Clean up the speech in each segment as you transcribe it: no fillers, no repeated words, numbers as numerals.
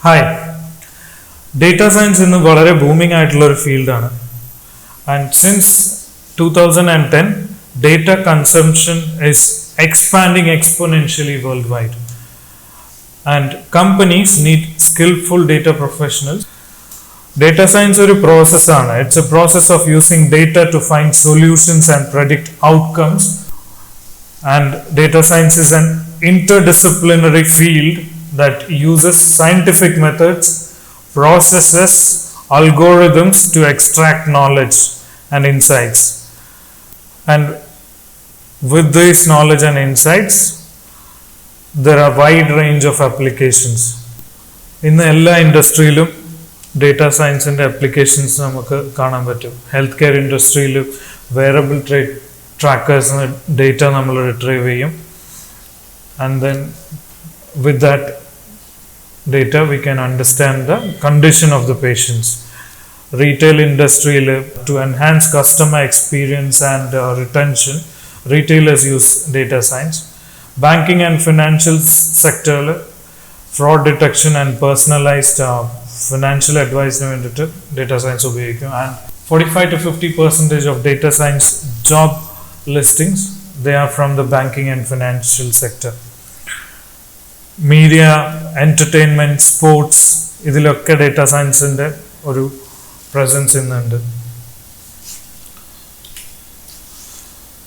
Hi, data science is a very booming field. And since 2010, data consumption is expanding exponentially worldwide. And companies need skillful data professionals. Data science is a process. It's a process of using data to find solutions and predict outcomes. And data science is an interdisciplinary field that uses scientific methods, processes, algorithms to extract knowledge and insights. And with this knowledge and insights, there are a wide range of applications. In the industry, data science and applications healthcare industry, wearable trackers and data retrieve, and then with that data we can understand the condition of the patients. Retail industry, to enhance customer experience and retention, retailers use data science. Banking and financial sector, fraud detection and personalized financial advice data science and 45 to 50% of data science job listings, they are from the banking and financial sector. Media, entertainment, sports, idilokka data science inde oru presence innundu.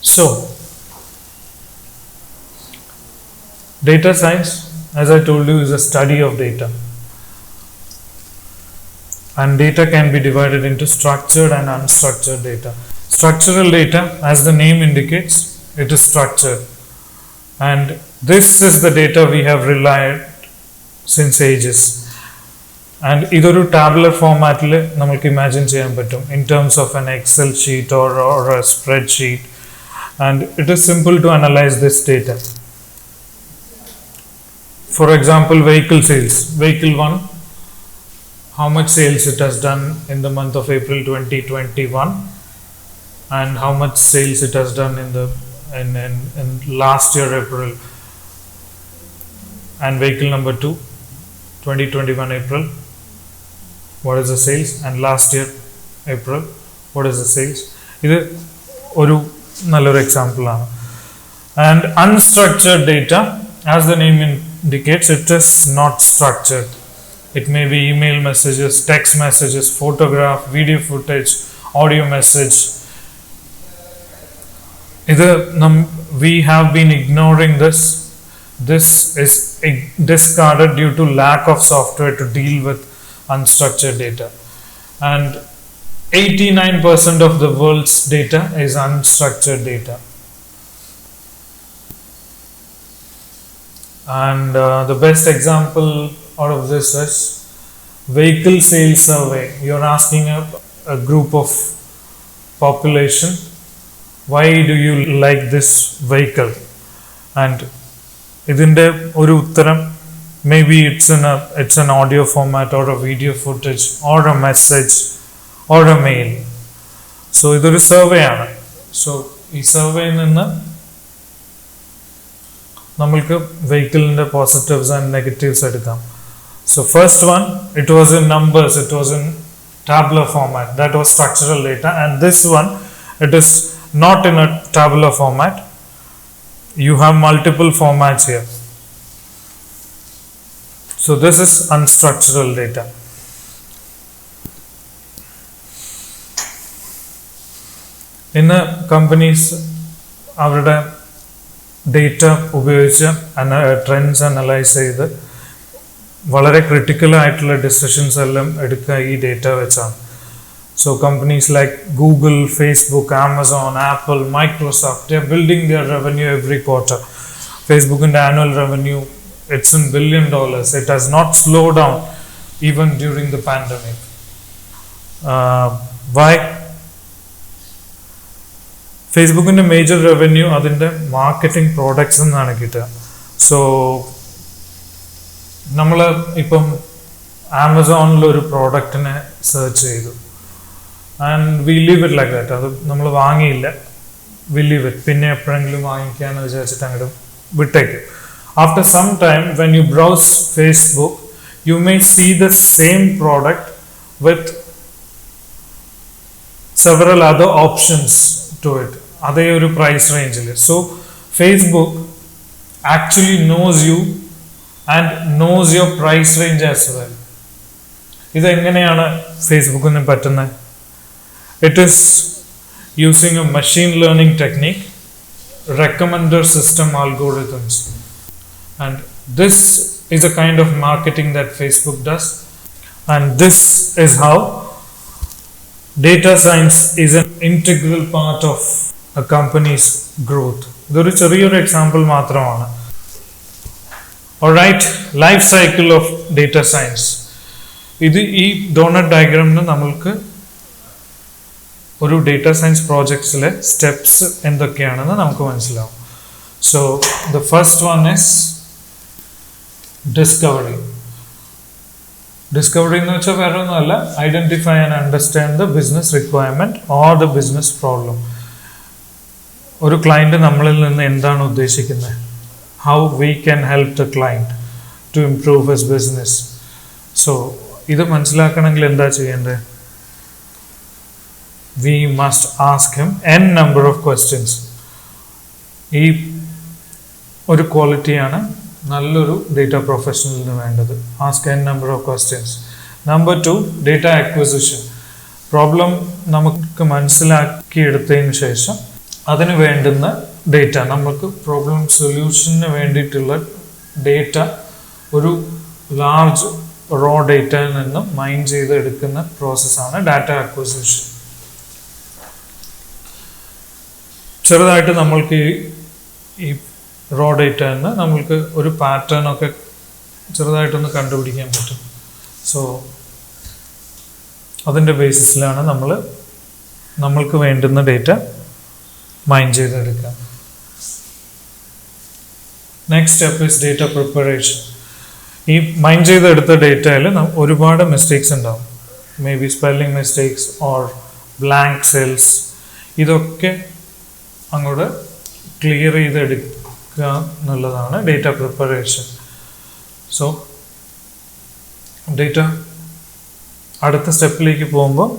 So, data science, as I told you, is a study of data. And data can be divided into structured and unstructured data. Structural data, as the name indicates, it is structured. And this is the data we have relied since ages. And idoru tabular format namalku imagine cheyan pattum in terms of an Excel sheet or a spreadsheet. And it is simple to analyze this data. For example, vehicle sales. Vehicle 1, how much sales it has done in the month of April 2021, and how much sales it has done in last year April. And vehicle number 2, 2021 April, what is the sales, and last year April, what is the sales. This is another example. And unstructured data, as the name indicates, it is not structured. It may be email messages, text messages, photograph, video footage, audio message. We have been ignoring this. This is discarded due to lack of software to deal with unstructured data. And 89% of the world's data is unstructured data. And the best example out of this is vehicle sales survey. You're asking a group of population, why do you like this vehicle? And idinte oru uttaram, maybe it's an audio format or a video footage or a message or a mail. So idoru survey aanu. So ee survey ninnu namalku vehicle inde positives and negatives edukam. So first one, it was in numbers, it was in tabular format, that was structural data. And this one, it is not in a tabular format. You have multiple formats here. So this is unstructured data. In the companies, our data ഉപയോഗിച്ച് trends analyze ചെയ്ത് വളരെ critical ആയിട്ടുള്ള decisions എല്ലാം എടുക്കുക ഈ data വെച്ചാണ്. So companies like Google, Facebook, Amazon, Apple, Microsoft, they are building their revenue every quarter. Facebook and annual revenue, it's in $1 billion. It has not slowed down even during the pandemic. Why? Facebook in the major revenue adinte marketing products ennaanu kitta. So നമ്മൾ ഇപ്പം ആമസോണിൽ ഒരു പ്രോഡക്റ്റിനെ search ചെയ്തു, and we leave it like that. അത് നമ്മൾ വാങ്ങിയില്ല, V leave it, പിന്നെ എപ്പോഴെങ്കിലും വാങ്ങിക്കാമെന്ന് വിചാരിച്ചിട്ട് അങ്ങോട്ട് വിട്ടേക്കും. After some time, when you browse Facebook, you may see the same product with several other options to it. അതേ ഒരു പ്രൈസ് റേഞ്ചിൽ. So Facebook actually knows you and knows your price range as well. ഇതെങ്ങനെയാണ് ഫേസ്ബുക്കിന് പറ്റുന്നത്? It is using a machine learning technique, recommender system algorithms, and this is a kind of marketing that Facebook does, and this is how data science is an integral part of a company's growth. ഇതൊരു ചെറിയൊരു example മാത്രമാണ്. Alright, life cycle of data science. ഇത് ഈ doughnut ഡയഗ്രാമിന് നമ്മൾക്ക് ഒരു data science പ്രോജക്ട്സിലെ steps എന്തൊക്കെയാണെന്ന് നമുക്ക് മനസ്സിലാവും. So the first one is discovery. Discovery എന്ന് വെച്ചാൽ വേറെ ഒന്നുമല്ല, identify and understand the business requirement or the business problem. ഒരു ക്ലയൻറ്റ് നമ്മളിൽ നിന്ന് എന്താണ് ഉദ്ദേശിക്കുന്നത്, how we can help the client to improve his business. So ഇത് മനസ്സിലാക്കണമെങ്കിൽ എന്താ ചെയ്യേണ്ടത്? We must ask him n number of questions. ഈ ഒരു ക്വാളിറ്റിയാണ് നല്ലൊരു ഡേറ്റ പ്രൊഫഷണലിന് വേണ്ടത്. Ask n number of questions. Number 2, data acquisition. Problem നമുക്ക് മനസ്സിലാക്കിയെടുത്തതിന് ശേഷം അതിന് വേണ്ടുന്ന ഡേറ്റ, നമുക്ക് പ്രോബ്ലം സൊല്യൂഷന് വേണ്ടിയിട്ടുള്ള ഡേറ്റ ഒരു ലാർജ് റോ ഡേറ്റയിൽ നിന്നും മൈൻ ചെയ്ത് എടുക്കുന്ന പ്രോസസ്സാണ് ഡാറ്റ അക്വിസിഷൻ. ചെറുതായിട്ട് നമ്മൾക്ക് ഈ റോ ഡേറ്റ എന്ന് നമ്മൾക്ക് ഒരു പാറ്റേൺ ഒക്കെ ചെറുതായിട്ടൊന്ന് കണ്ടുപിടിക്കാൻ പറ്റും. സോ അതിൻ്റെ ബേസിസിലാണ് നമ്മൾക്ക് വേണ്ടുന്ന ഡേറ്റ മൈൻ ചെയ്തെടുക്കുക. Next step is data preparation. ഈ മൈൻ ചെയ്തെടുത്ത ഡേറ്റയിൽ ഒരുപാട് മിസ്റ്റേക്സ് ഉണ്ടാവും. May be spelling mistakes or blank cells. ഇതൊക്കെ അങ്ങോട്ട് ക്ലിയർ ചെയ്തെടുക്കുക എന്നുള്ളതാണ് ഡേറ്റ പ്രിപ്പറേഷൻ. സോ ഡേറ്റ അടുത്ത സ്റ്റെപ്പിലേക്ക് പോകുമ്പോൾ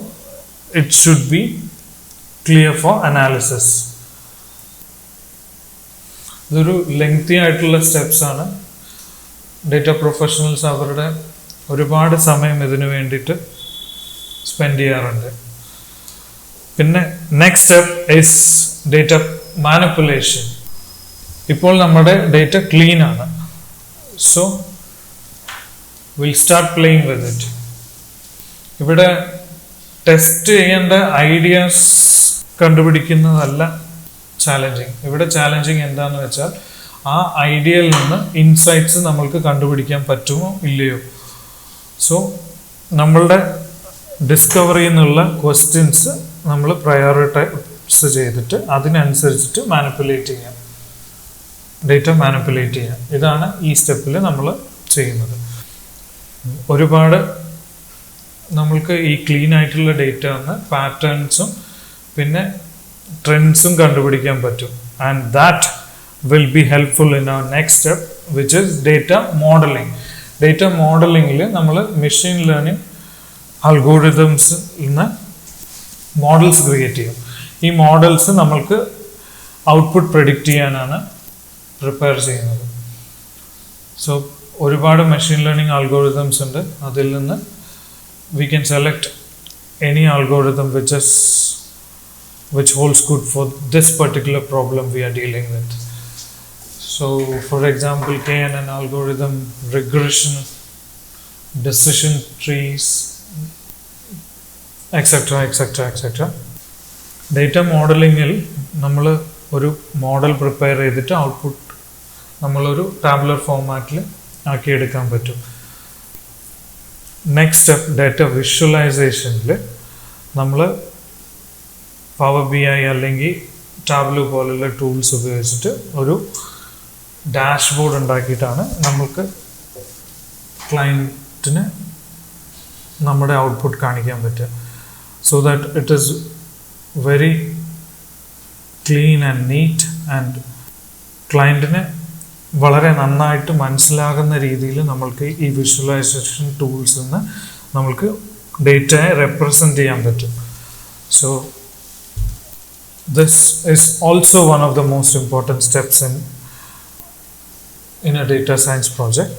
it should be clear for analysis. ഇതൊരു ലെങ്തി ആയിട്ടുള്ള സ്റ്റെപ്സ് ആണ്. ഡേറ്റ പ്രൊഫഷണൽസ് അവരുടെ ഒരുപാട് സമയം ഇതിനു വേണ്ടിയിട്ട് സ്പെൻഡ് ചെയ്യാറുണ്ട്. പിന്നെ next step is data manipulation. ഇപ്പോൾ നമ്മുടെ ഡേറ്റ ക്ലീൻ ആണ്. So will start playing with it. ഇവിടെ ടെസ്റ്റ് ചെയ്യേണ്ട ഐഡിയാസ് കണ്ടുപിടിക്കുന്നതല്ല ചാലഞ്ചിങ്. ഇവിടെ ചാലഞ്ചിങ് എന്താണെന്ന് വെച്ചാൽ ആ ഐഡിയയിൽ നിന്ന് ഇൻസൈറ്റ്സ് നമ്മൾക്ക് കണ്ടുപിടിക്കാൻ പറ്റുമോ ഇല്ലയോ. സോ നമ്മളുടെ ഡിസ്കവറി എന്നുള്ള ക്വസ്റ്റ്യൻസ് നമ്മൾ പ്രയോറിറ്റൈസ് ചെയ്തിട്ട് അതിനനുസരിച്ചിട്ട് മാനിപ്പുലേറ്റ് ചെയ്യാം, ഡേറ്റ മാനിപ്പുലേറ്റ് ചെയ്യാം. ഇതാണ് ഈ സ്റ്റെപ്പിൽ നമ്മൾ ചെയ്യുന്നത്. ഒരുപാട് നമ്മൾക്ക് ഈ ക്ലീൻ ആയിട്ടുള്ള ഡേറ്റ എന്ന് പാറ്റേൺസും പിന്നെ ട്രെൻഡ്സും കണ്ടുപിടിക്കാൻ പറ്റും. And that will be helpful in our next step, which is data modeling. Data modeling നമ്മൾ machine learning algorithms models create ചെയ്യും. ഈ മോഡൽസ് നമ്മൾക്ക് ഔട്ട്പുട്ട് പ്രെഡിക്റ്റ് ചെയ്യാനാണ് പ്രിപ്പയർ ചെയ്യുന്നത്. സോ ഒരുപാട് മെഷീൻ ലേണിംഗ് അൽഗോരിതംസ് ഉണ്ട്. അതിൽ നിന്ന് we can select any algorithm which holds good for this particular problem we are dealing with. So for example, KNN algorithm, regression, decision trees, etc. Data modeling നമ്മൾ ഒരു model prepare ചെയ്തിട്ട് output നമ്മളൊരു tabular ഫോർമാറ്റിൽ ആക്കിയെടുക്കാൻ പറ്റും. Next step data വിഷ്വലൈസേഷനിൽ നമ്മൾ power B I അല്ലെങ്കിൽ tableau പോലുള്ള tools ഉപയോഗിച്ചിട്ട് ഒരു ഡാഷ്ബോർഡ് ഉണ്ടാക്കിയിട്ടാണ് നമുക്ക് ക്ലയൻറ്റിന് നമ്മുടെ ഔട്ട്പുട്ട് കാണിക്കാൻ പറ്റുക. So that it is very clean and neat and ക്ലയൻറ്റിന് വളരെ നന്നായിട്ട് മനസ്സിലാകുന്ന രീതിയിൽ നമ്മൾക്ക് ഈ വിഷ്വലൈസേഷൻ ടൂൾസിൽ നിന്ന് നമ്മൾക്ക് ഡേറ്റയെ റെപ്രസെൻറ്റ് ചെയ്യാൻ പറ്റും. So this is also one of the most important steps in a data science project.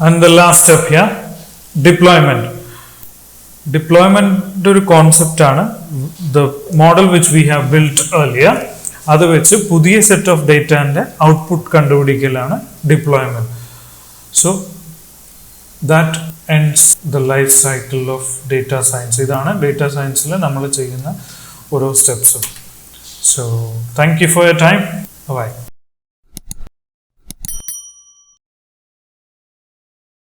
And the last step here, deployment. Deployment ഒരു concept ആണ്. The model which we have built earlier, അത് വെച്ച് പുതിയ set of ഡേറ്റാൻ്റെ output കണ്ടുപിടിക്കലാണ് deployment. So that ends the life cycle of data science. ഇതാണ് data സയൻസിൽ നമ്മൾ ചെയ്യുന്ന ഓരോ സ്റ്റെപ്സും. So thank you for your time. By.